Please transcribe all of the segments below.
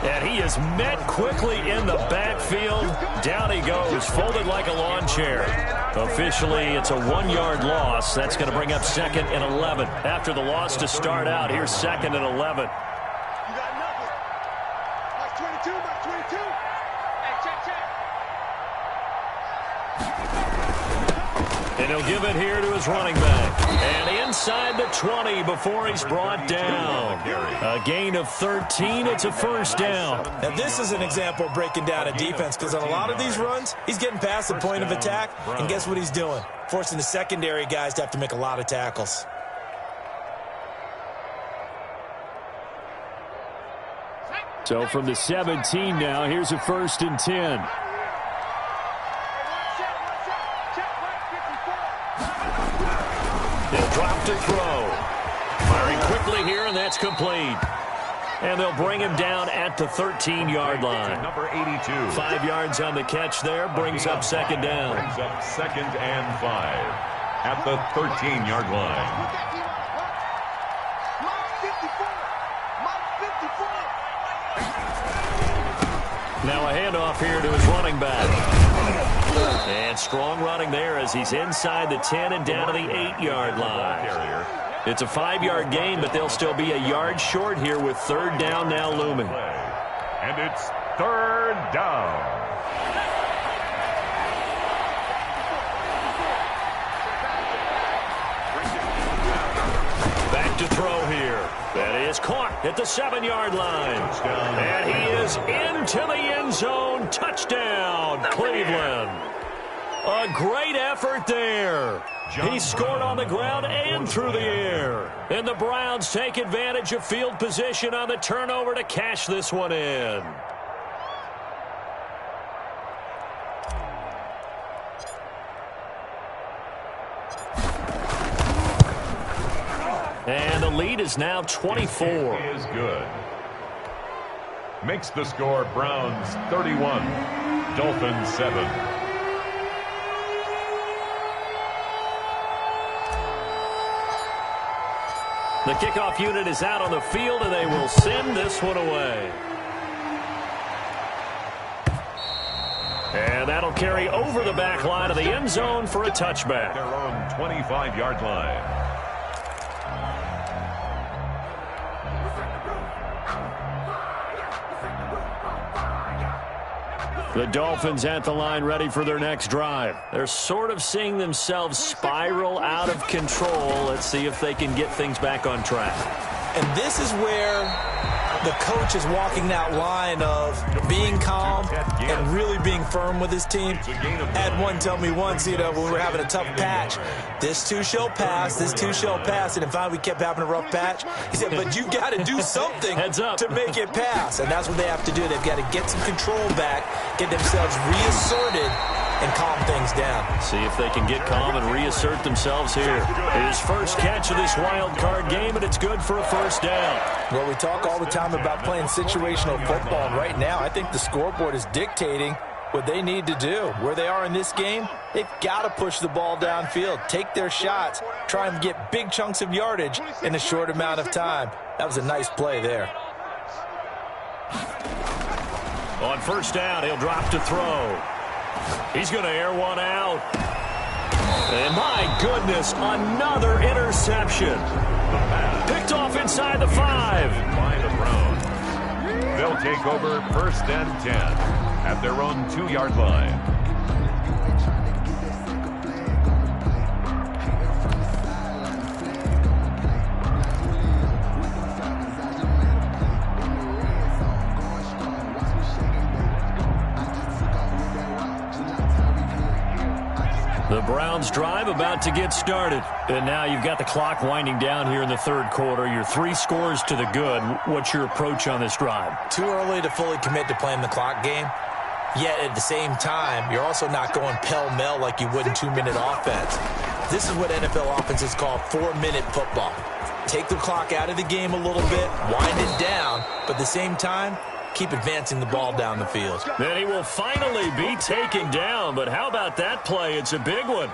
And he is met quickly in the backfield. Down he goes, folded like a lawn chair. Officially, it's a 1-yard loss. That's going to bring up 2nd and 11. After the loss to start out, here's 2nd and 11. And he'll give it here to his running back. And inside the 20 before he's brought down. A gain of 13. It's a first down. Now, this is an example of breaking down a defense, because on a lot of these runs, he's getting past the point of attack, and guess what he's doing? Forcing the secondary guys to have to make a lot of tackles. So from the 17 now, here's a 1st and 10. They'll drop to throw. Firing quickly here, and that's complete. And they'll bring him down at the 13-yard line. Number 82. 5 yards on the catch there. Brings up 2nd down. Brings up 2nd and 5 at the 13-yard line. Now a handoff here to his running back. And strong running there as he's inside the 10 and down to the 8-yard line. It's a 5-yard gain, but they'll still be a yard short here with 3rd down now looming. And it's 3rd down. Back to throw here. That is caught at the 7-yard line. And he is into the end zone. Touchdown, Cleveland. A great effort there. He scored on the ground and through the air. And the Browns take advantage of field position on the turnover to cash this one in. And the lead is now 24. It is good. Makes the score Browns 31, Dolphins 7. The kickoff unit is out on the field, and they will send this one away. And that'll carry over the back line of the end zone for a touchback. Their own 25-yard line. The Dolphins at the line ready for their next drive. They're sort of seeing themselves spiral out of control. Let's see if they can get things back on track. And this is where the coach is walking that line of being calm and really being firm with his team. Had one tell me once, when we were having a tough patch, this too shall pass, this too shall pass. And in fact, we kept having a rough patch. He said, but you got to do something to make it pass. And that's what they have to do. They've got to get some control back, get themselves reasserted, and calm things down. See if they can get calm and reassert themselves here. His first catch of this wild card game, and it's good for a first down. Well, we talk all the time about playing situational football, and right now I think the scoreboard is dictating what they need to do. Where they are in this game, they've got to push the ball downfield, take their shots, try and get big chunks of yardage in a short amount of time. That was a nice play there. On first down, he'll drop to throw. He's going to air one out. And my goodness, another interception. Picked off inside the 5. By the Browns. They'll take over 1st and 10 at their own 2-yard line. The Browns drive about to get started. And now you've got the clock winding down here in the 3rd quarter. Your 3 scores to the good. What's your approach on this drive? Too early to fully commit to playing the clock game. Yet at the same time, you're also not going pell-mell like you would in 2-minute offense. This is what NFL offenses call 4-minute football. Take the clock out of the game a little bit, wind it down, but at the same time, keep advancing the ball down the field. Then he will finally be taken down, but how about that play? It's a big one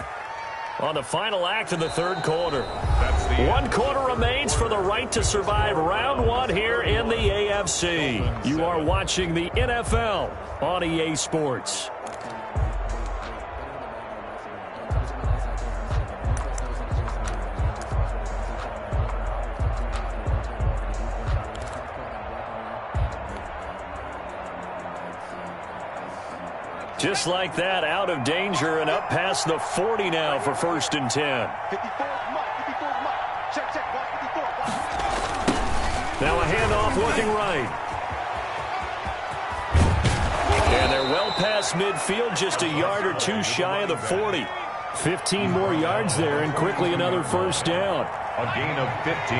on the final act of the 3rd quarter. That's the 1 quarter remains for the right to survive round 1 here in the AFC. You are watching the NFL on EA Sports. Just like that, out of danger and up past the 40 now for 1st and 10. Now a handoff looking right. And they're well past midfield, just a yard or 2 shy of the 40. 15 more yards there and quickly another 1st down. A gain of 15.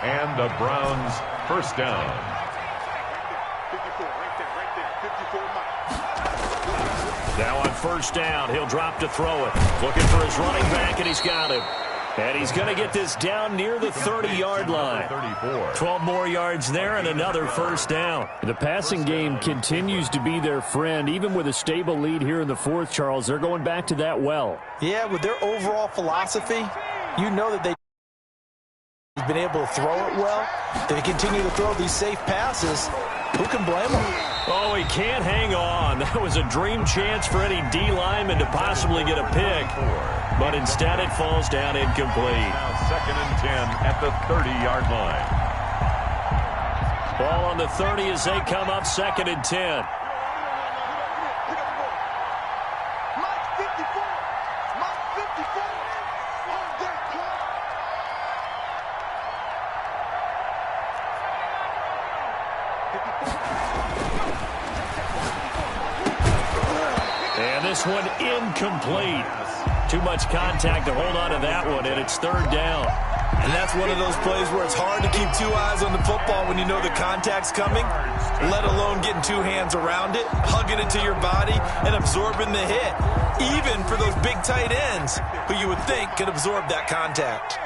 And the Browns 1st down. Now on 1st down, he'll drop to throw it. Looking for his running back, and he's got him. And he's going to get this down near the 30-yard line. 12 more yards there and another 1st down. The passing game continues to be their friend. Even with a stable lead here in the 4th, Charles, they're going back to that well. Yeah, with their overall philosophy, you know that they've been able to throw it well. They continue to throw these safe passes. Who can blame them? Oh, he can't hang on. That was a dream chance for any D lineman to possibly get a pick. But instead it falls down incomplete. Now 2nd and 10 at the 30-yard line. Ball on the 30 as they come up 2nd and 10. This one incomplete. Too much contact to hold on to that one, and it's 3rd down. And that's one of those plays where it's hard to keep 2 eyes on the football when you know the contact's coming, let alone getting 2 hands around it, hugging it to your body, and absorbing the hit, even for those big tight ends who you would think could absorb that contact.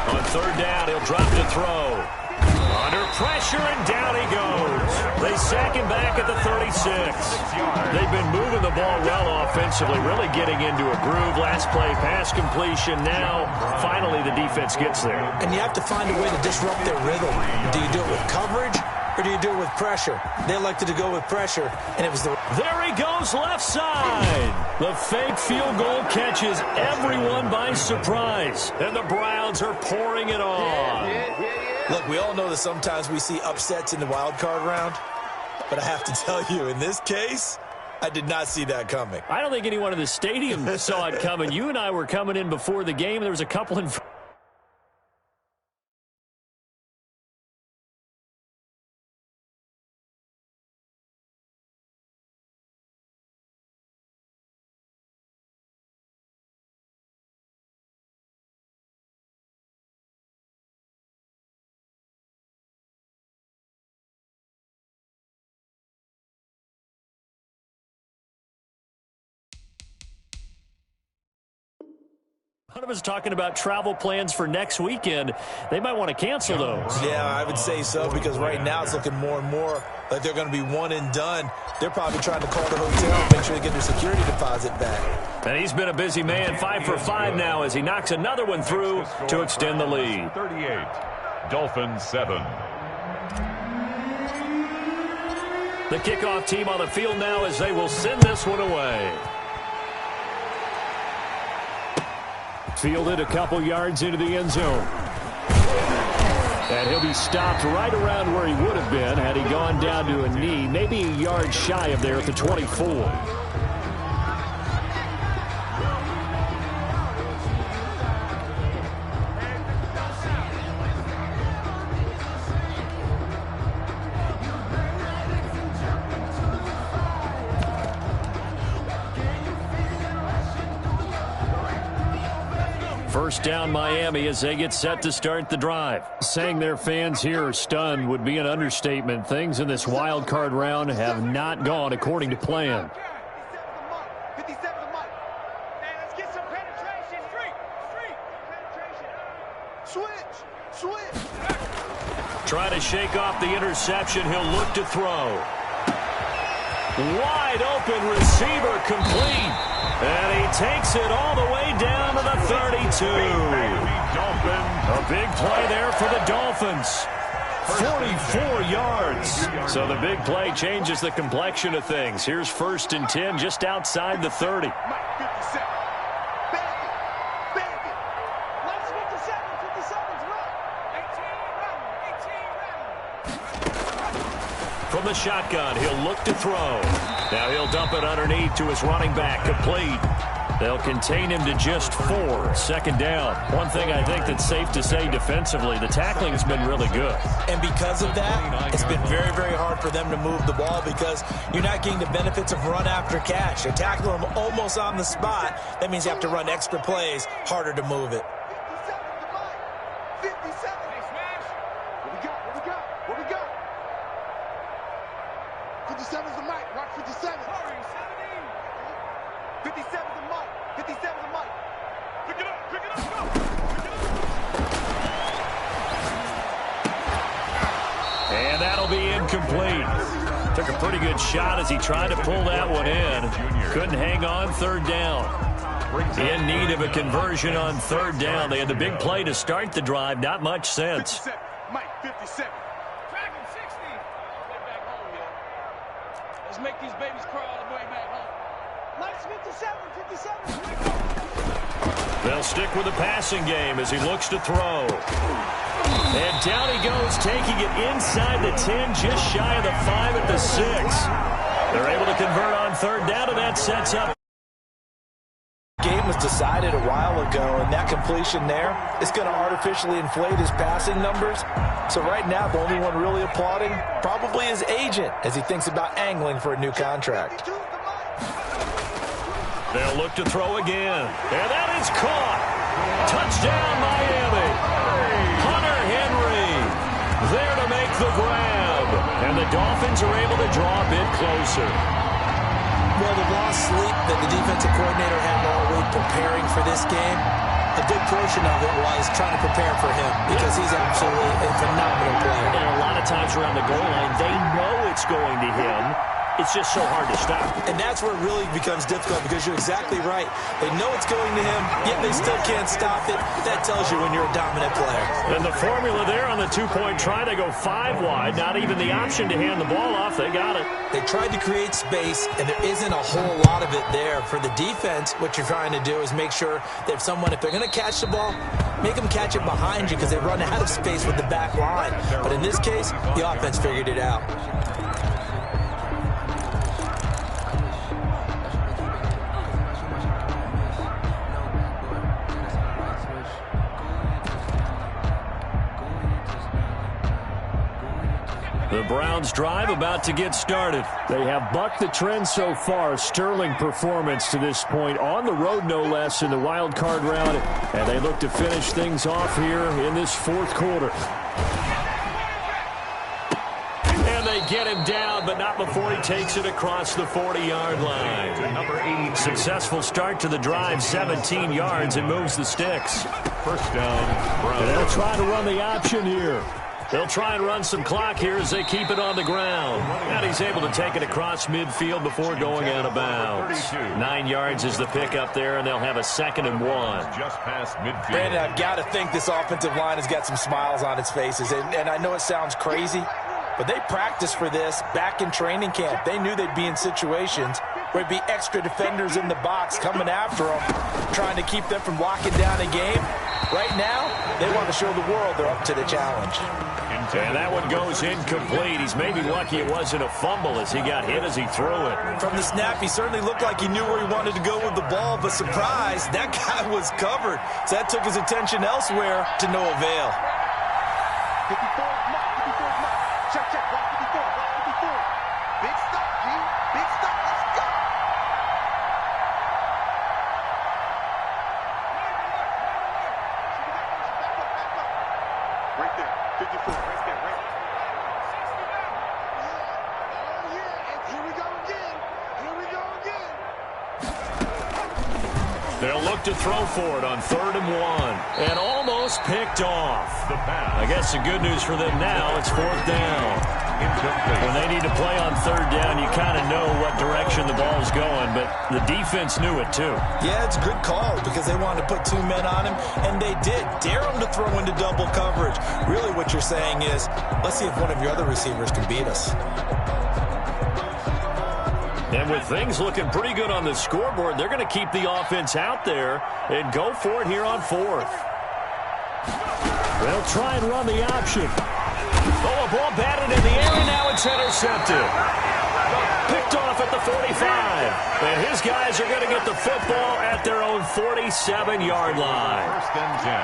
On 3rd down, he'll drop to throw. Under pressure, and down he goes. They sack him back at the 36. They've been moving the ball well offensively, really getting into a groove. Last play, pass completion. Now, finally, the defense gets there. And you have to find a way to disrupt their rhythm. Do you do it with coverage, or do you do it with pressure? They elected to go with pressure, and it was the... There he goes, left side. The fake field goal catches everyone by surprise, and the Browns are pouring it on. Look, we all know that sometimes we see upsets in the wild card round, but I have to tell you, in this case, I did not see that coming. I don't think anyone in the stadium saw it coming. You and I were coming in before the game. There was a couple in... One of us talking about travel plans for next weekend. They might want to cancel those. Yeah, I would say so, because right now it's looking more and more like they're going to be one and done. They're probably trying to call the hotel and make sure they get their security deposit back. And he's been a busy man, 5 for 5 now as he knocks another one through to extend the lead. 38, Dolphins 7. The kickoff team on the field now as they will send this one away. Fielded a couple yards into the end zone. And he'll be stopped right around where he would have been had he gone down to a knee, maybe a yard shy of there at the 24. First down Miami as they get set to start the drive. Saying their fans here are stunned would be an understatement. Things in this wild card round have not gone according to plan. Trying to shake off the interception. He'll look to throw. Wide open receiver complete. And he takes it all the way down to the 32. A big play there for the Dolphins. 44 yards. So the big play changes the complexion of things. Here's 1st and 10 just outside the 30. From the shotgun, he'll look to throw. Now he'll dump it underneath to his running back, complete. They'll contain him to just 4. 2nd down. One thing I think that's safe to say defensively, the tackling's been really good. And because of that, it's been very, very hard for them to move the ball because you're not getting the benefits of run after catch. They're tackling him almost on the spot. That means you have to run extra plays, harder to move it. 57's the mic. Rock 57. 57's the mic. 57's the mic. Pick it up. Pick it up. Go. Pick it up. And that'll be incomplete. Took a pretty good shot as he tried to pull that one in. Couldn't hang on 3rd down. In need of a conversion on 3rd down. They had the big play to start the drive. Not much sense. 57. Mike, 57. Tracking 60. All the way back home, yo. Let's make these babies cry all the way back home. Mike's 57. 57. They'll stick with the passing game as he looks to throw. And down he goes, taking it inside the 10, just shy of the 5 at the 6. They're able to convert on 3rd down, and that sets up. The game was decided a while ago, and that completion there is going to artificially inflate his passing numbers. So right now, the only one really applauding probably his agent as he thinks about angling for a new contract. They'll look to throw again. And that is caught. Touchdown, Miami. Hunter Henry there to make the grab. And the Dolphins are able to draw a bit closer. Well, the lost sleep that the defensive coordinator had all week preparing for this game, a good portion of it was trying to prepare for him because he's absolutely a phenomenal player. And a lot of times around the goal line, they know it's going to him. It's just so hard to stop. And that's where it really becomes difficult because you're exactly right. They know it's going to him, yet they still can't stop it. That tells you when you're a dominant player. And the formula there on the two-point try to go 5 wide. Not even the option to hand the ball off. They got it. They tried to create space, and there isn't a whole lot of it there. For the defense, what you're trying to do is make sure that if they're going to catch the ball, make them catch it behind you because they run out of space with the back line. But in this case, the offense figured it out. The Browns drive about to get started. They have bucked the trend so far. Sterling performance to this point. On the road, no less, in the wild card round. And they look to finish things off here in this 4th quarter. And they get him down, but not before he takes it across the 40-yard line. Number 80. Successful start to the drive, 17 yards, and moves the sticks. 1st down, Browns. They'll try to run the option here. They'll try and run some clock here as they keep it on the ground. And he's able to take it across midfield before going out of bounds. 9 yards is the pickup there, and they'll have a 2nd and 1. Just past midfield. Brandon, I've got to think this offensive line has got some smiles on its faces. And I know it sounds crazy, but they practiced for this back in training camp. They knew they'd be in situations where it'd be extra defenders in the box coming after them, trying to keep them from locking down a game. Right now, they want to show the world they're up to the challenge. And that one goes incomplete. He's maybe lucky it wasn't a fumble as he got hit as he threw it. From the snap, he certainly looked like he knew where he wanted to go with the ball, but surprise, that guy was covered. So that took his attention elsewhere to no avail. 54 Mike. 54 Mike. Check, check. Rock 54. Rock 54. Big stop, G. Big stop. Let's go. Right there. 54. Right there. Right there. Oh, yeah. And here we go again. Here we go again. They'll look to throw for it on 3rd and 1. And almost picked off. The pass. I guess the good news for them now, it's 4th down. Incomplete. When they need to play on 3rd down, you kind of know what direction the ball's going, but the defense knew it too. Yeah, it's a good call because they wanted to put 2 men on him, and they did. Dare him to throw into double coverage. Really what you're saying is, let's see if one of your other receivers can beat us. And with things looking pretty good on the scoreboard, they're going to keep the offense out there and go for it here on 4th. They'll try and run the option. Oh, a ball batted in the air, and now it's intercepted. Picked off at the 45. And his guys are going to get the football at their own 47-yard line. 1st and 10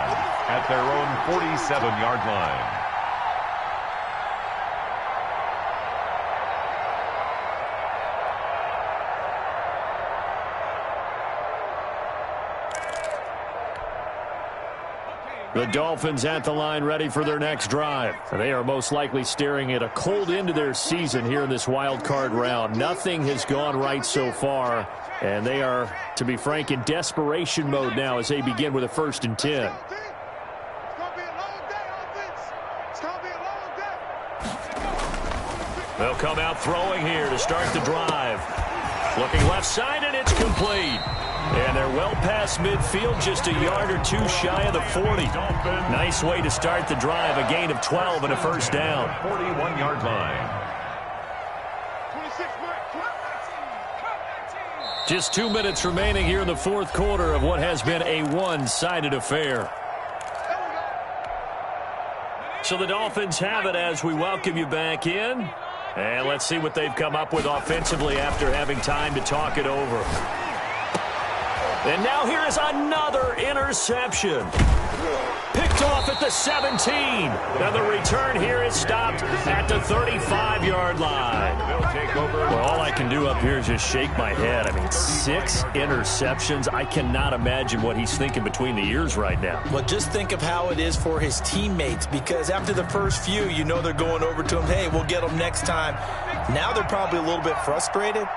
at their own 47-yard line. The Dolphins at the line, ready for their next drive. They are most likely staring at a cold end to their season here in this wild card round. Nothing has gone right so far, and they are, to be frank, in desperation mode now as they begin with a 1st and 10. They'll come out throwing here to start the drive. Looking left side, and it's complete. And they're well past midfield, just a yard or 2 shy of the 40. Nice way to start the drive, a gain of 12 and a 1st down. 41-yard line. Just 2 minutes remaining here in the 4th quarter of what has been a one-sided affair. So the Dolphins have it as we welcome you back in. And let's see what they've come up with offensively after having time to talk it over. And now here is another interception. Picked off at the 17. And the return here is stopped at the 35-yard line. They'll take over. Well, all I can do up here is just shake my head. I mean, 6 interceptions. I cannot imagine what he's thinking between the ears right now. But just think of how it is for his teammates, because after the first few, you know they're going over to him, hey, we'll get them next time. Now they're probably a little bit frustrated.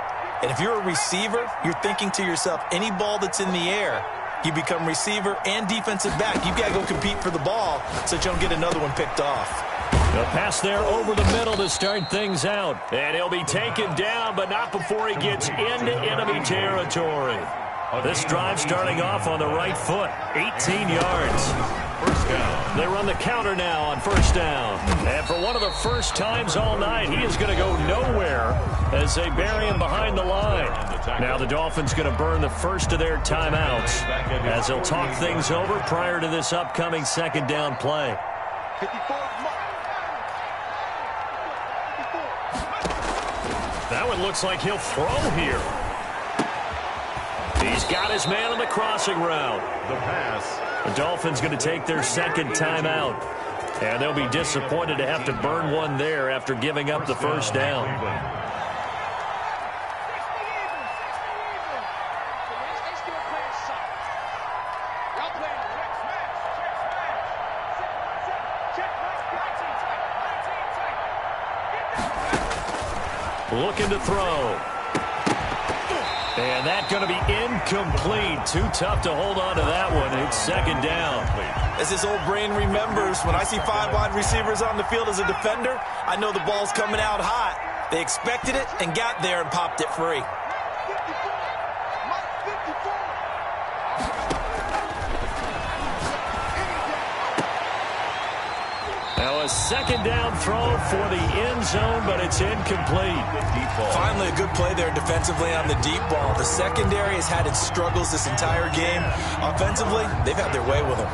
And if you're a receiver, you're thinking to yourself, any ball that's in the air, you become receiver and defensive back. You've got to go compete for the ball so that you don't get another one picked off. A pass there over the middle to start things out. And he'll be taken down, but not before he gets into enemy territory. This drive starting off on the right foot, 18 yards. 1st down. They run the counter now on 1st down. And for one of the first times all night, he is going to go nowhere as they bury him behind the line. Now the Dolphins going to burn the first of their timeouts as they'll talk things over prior to this upcoming 2nd down play. 54. That one looks like he'll throw here. He's got his man on the crossing route. The pass. The Dolphins going to take their 2nd timeout. And they'll be disappointed to have to burn one there after giving up the 1st down. Looking to throw. And that's going to be incomplete. Too tough to hold on to that one. It's 2nd down. As his old brain remembers, when I see 5 wide receivers on the field as a defender, I know the ball's coming out hot. They expected it and got there and popped it free. Now a 2nd down throw for the end zone, but it's incomplete. Finally a good play there defensively on the deep ball. The secondary has had its struggles this entire game. Offensively, they've had their way with them.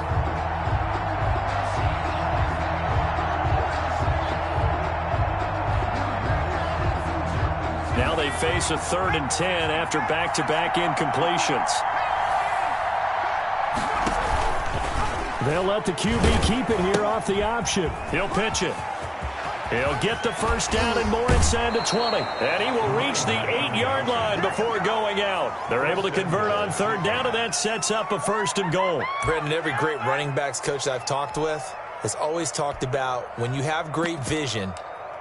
Now they face a 3rd and 10 after back-to-back incompletions. They'll let the QB keep it here off the option. He'll pitch it. He'll get the 1st down and more inside the 20. And he will reach the 8-yard line before going out. They're able to convert on 3rd down, and that sets up a 1st and goal. Brandon, every great running backs coach I've talked with has always talked about when you have great vision,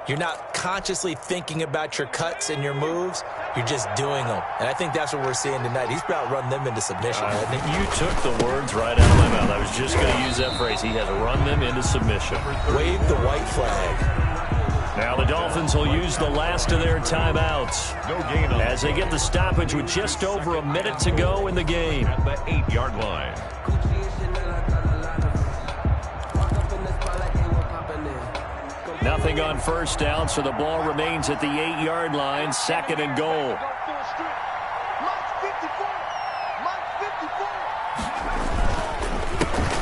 you're not consciously thinking about your cuts and your moves. You're just doing them. And I think that's what we're seeing tonight. He's about run them into submission, hasn't he? You took the words right out of my mouth. I was just going to use that phrase. He has run them into submission. Wave the white flag. Now the Dolphins will use the last of their timeouts as they get the stoppage with just over a minute to go in the game. At the 8-yard line. Nothing on first down, so the ball remains at the 8-yard line, 2nd and goal.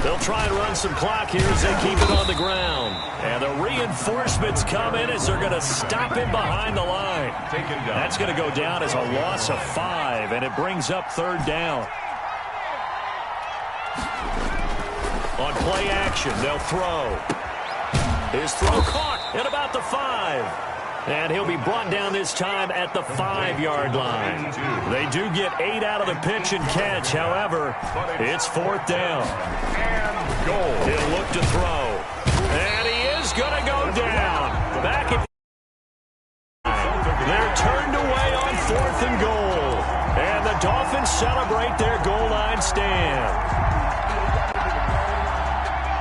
They'll try and run some clock here as they keep it on the ground. And the reinforcements come in as they're going to stop him behind the line. That's going to go down as a loss of 5, and it brings up 3rd down. On play action, they'll throw. His throw caught at about the 5. And he'll be brought down this time at the 5-yard line. They do get 8 out of the pitch and catch. However, it's 4th down. And goal. He'll look to throw. And he is going to go down. Back at they're turned away on 4th and goal. And the Dolphins celebrate their goal line stand.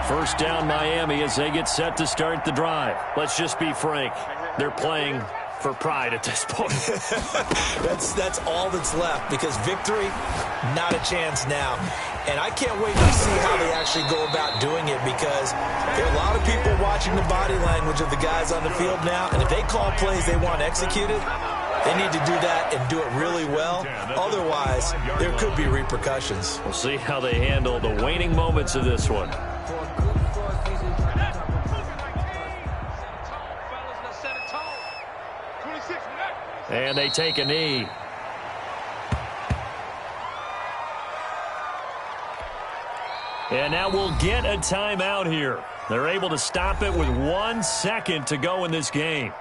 First down Miami as they get set to start the drive. Let's just be frank. They're playing for pride at this point. That's all that's left, because victory, not a chance now. And I can't wait to see how they actually go about doing it, because there are a lot of people watching the body language of the guys on the field now, and if they call plays they want executed, they need to do that and do it really well. Otherwise, there could be repercussions. We'll see how they handle the waning moments of this one. And they take a knee. And now we'll get a timeout here. They're able to stop it with 1 second to go in this game.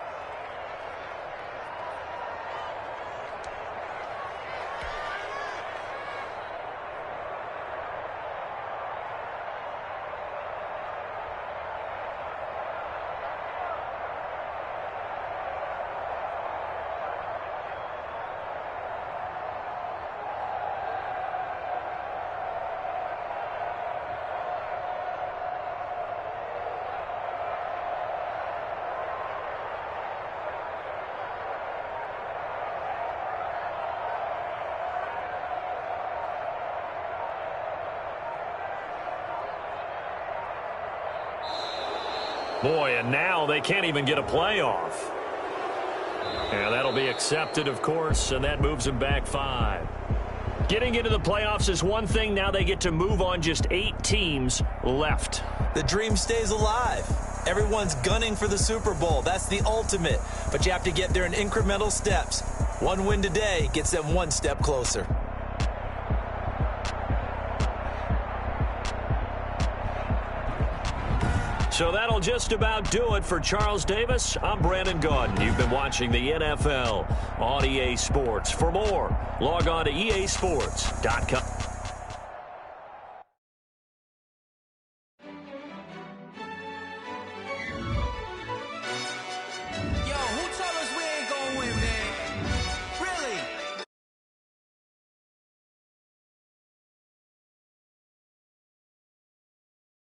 Boy, and now they can't even get a playoff. And that'll be accepted, of course, and that moves them back 5. Getting into the playoffs is one thing. Now they get to move on. Just 8 teams left. The dream stays alive. Everyone's gunning for the Super Bowl. That's the ultimate. But you have to get there in incremental steps. One win today gets them 1 step closer. So that'll just about do it for Charles Davis. I'm Brandon Gaudin. You've been watching the NFL on EA Sports. For more, log on to easports.com.